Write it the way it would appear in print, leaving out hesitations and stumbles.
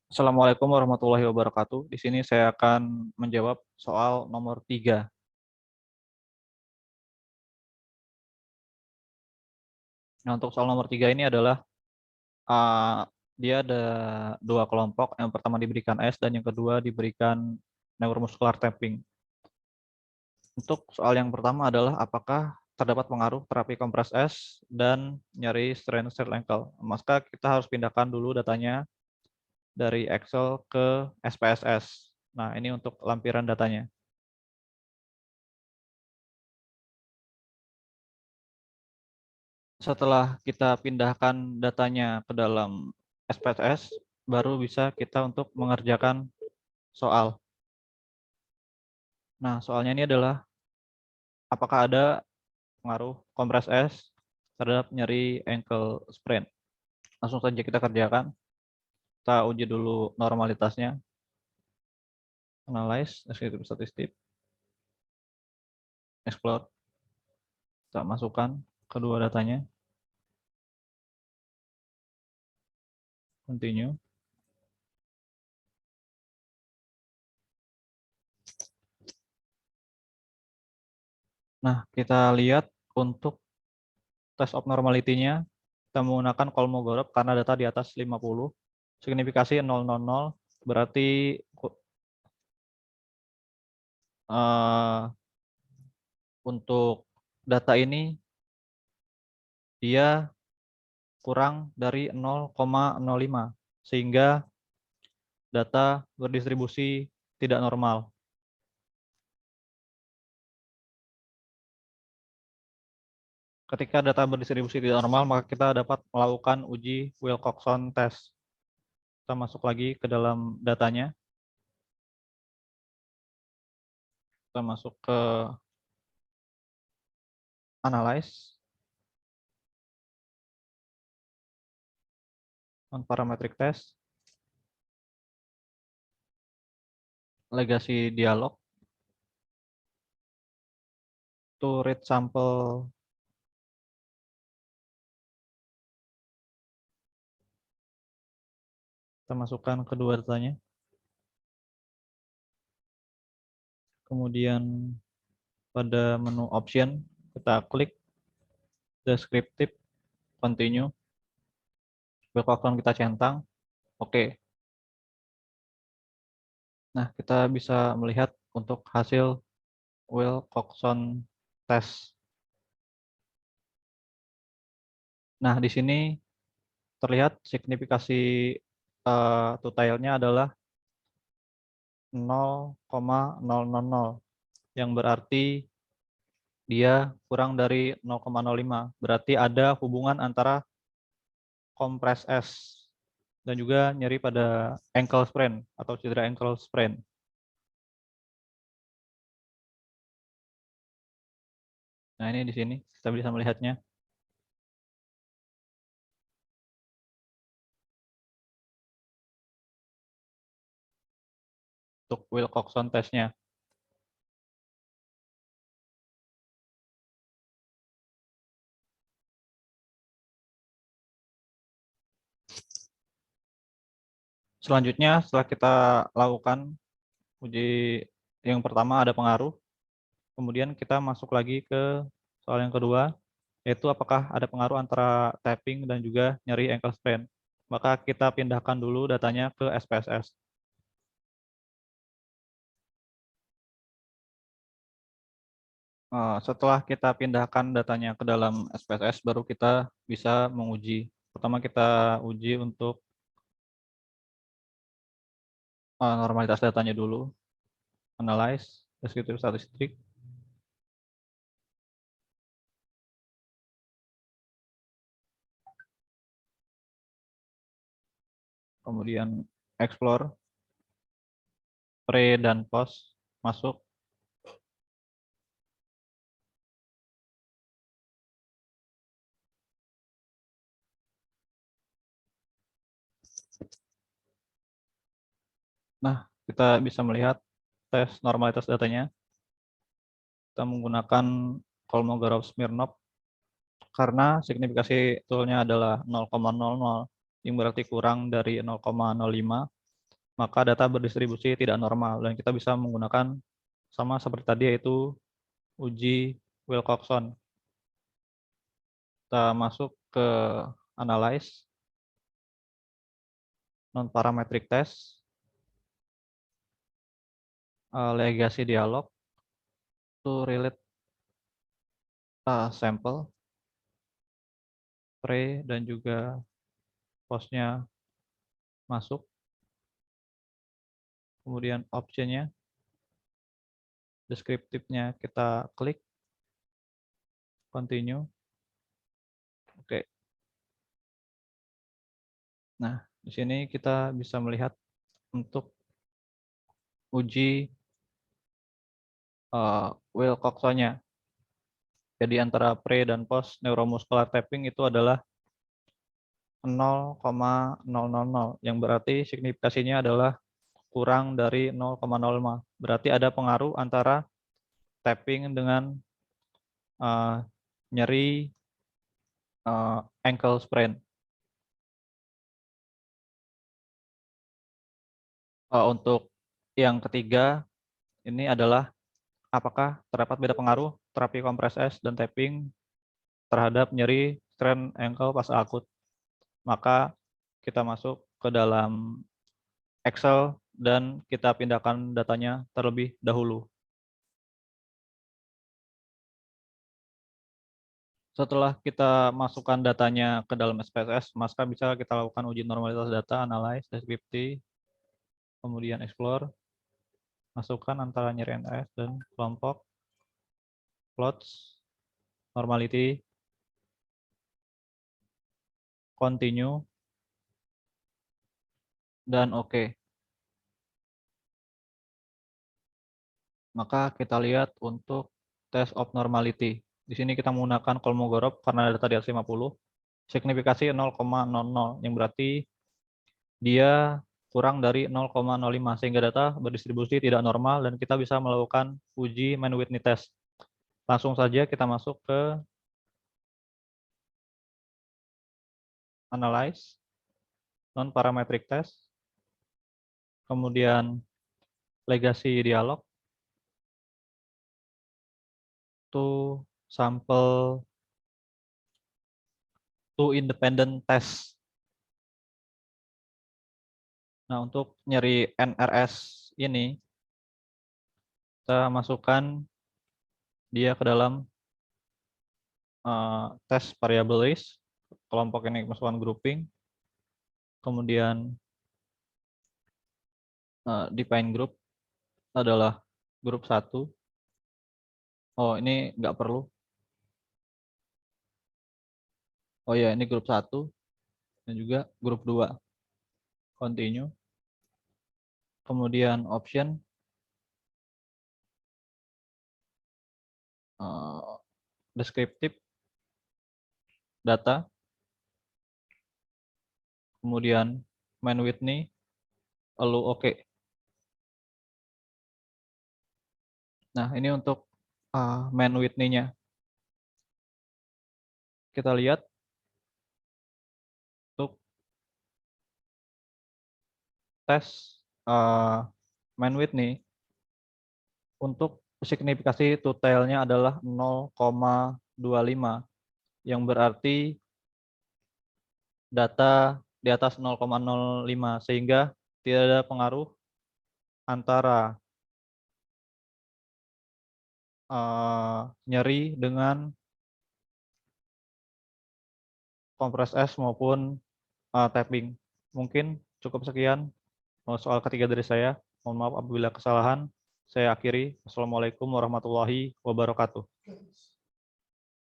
Assalamualaikum warahmatullahi wabarakatuh. Di sini saya akan menjawab soal nomor 3. Nah, untuk soal nomor 3 ini adalah uh, dia ada dua kelompok. Yang pertama diberikan S dan yang kedua diberikan neuromuscular tapping. Untuk soal yang pertama adalah apakah terdapat pengaruh terapi kompres S dan nyeri strain cell ankle. Maka kita harus pindahkan dulu datanya dari Excel ke SPSS. Nah, ini untuk lampiran datanya. Setelah kita pindahkan datanya ke dalam SPSS, baru bisa kita untuk mengerjakan soal. Nah, soalnya ini adalah apakah ada pengaruh kompres S terhadap nyeri ankle sprain. Langsung saja kita kerjakan. Kita uji dulu normalitasnya. Analyze, deskriptif statistik, explore. Kita masukkan kedua datanya. Continue. Nah, kita lihat untuk test of normality-nya, kita menggunakan Kolmogorov karena data di atas 50. Signifikasi 000, berarti untuk data ini dia kurang dari 0,05 sehingga data berdistribusi tidak normal. Ketika data berdistribusi tidak normal, maka kita dapat melakukan uji Wilcoxon test. Kita masuk lagi ke dalam datanya. Kita masuk ke Analyze, Non-Parametric Test, Legacy Dialog, To Read Sample kita masukkan kedua datanya. Kemudian pada menu option kita klik descriptive, continue. Wilcoxon kita centang. Oke. Nah, kita bisa melihat untuk hasil Wilcoxon test. Nah, di sini terlihat signifikasi totalnya adalah 0,000 yang berarti dia kurang dari 0,05. Berarti ada hubungan antara kompres S dan juga nyeri pada ankle sprain atau cedera ankle sprain. Nah, ini di sini kita bisa melihatnya. Untuk Wilcoxon testnya. Selanjutnya, setelah kita lakukan uji yang pertama ada pengaruh, kemudian kita masuk lagi ke soal yang kedua, yaitu apakah ada pengaruh antara tapping dan juga nyeri ankle sprain. Maka kita pindahkan dulu datanya ke SPSS. Setelah kita pindahkan datanya ke dalam SPSS, baru kita bisa menguji. Pertama kita uji untuk normalitas datanya dulu, analyze, deskriptif statistik, kemudian explore, pre dan post, masuk. Nah, kita bisa melihat tes normalitas datanya. Kita menggunakan Kolmogorov-Smirnov karena signifikasi toolnya adalah 0,00 yang berarti kurang dari 0,05. maka data berdistribusi tidak normal, dan kita bisa menggunakan sama seperti tadi, yaitu uji Wilcoxon. Kita masuk ke analyze, non-parametric test, legasi dialog, to relate sample, pre dan juga postnya masuk, kemudian optionnya, deskriptifnya kita klik, continue, oke. Nah, di sini kita bisa melihat untuk uji Wilcoxon-nya. Jadi antara pre dan post neuromuscular tapping itu adalah 0,000, yang berarti signifikasinya adalah kurang dari 0,05. Berarti ada pengaruh antara tapping dengan nyeri ankle sprain. Untuk yang ketiga, ini adalah apakah terdapat beda pengaruh terapi kompres es dan tapping terhadap nyeri strain ankle pas akut. Maka kita masuk ke dalam Excel dan kita pindahkan datanya terlebih dahulu. Setelah kita masukkan datanya ke dalam SPSS, maka bisa kita lakukan uji normalitas data, analyze, descriptive, kemudian explore, masukkan antara nyeri NS dan kelompok, plots, normality, continue, dan oke. Maka kita lihat untuk test of normality. Di sini kita menggunakan Kolmogorov karena data di atas 50, signifikasi 0,00, yang berarti dia kurang dari 0,05, sehingga data berdistribusi tidak normal dan kita bisa melakukan uji Mann-Whitney test. Langsung saja kita masuk ke analyze, non-parametric test, kemudian legasi dialog, to sample to independent test. Nah, untuk nyeri NRS ini, kita masukkan dia ke dalam tes variable list, kelompok ini masukkan grouping, kemudian define group adalah grup 1. Oh, ini nggak perlu. Oh ya, ini grup 1 dan juga grup 2. Continue. Kemudian option, descriptive, data, kemudian Mann-Whitney, lalu oke. Nah, ini untuk Mann-Whitney-nya. Kita lihat untuk tes Mann-Whitney, untuk signifikasi totalnya adalah 0,25, yang berarti data di atas 0,05, sehingga tidak ada pengaruh antara nyeri dengan kompres es maupun tapping. Mungkin cukup sekian soal ketiga dari saya. Mohon maaf apabila kesalahan. Saya akhiri. Assalamualaikum warahmatullahi wabarakatuh.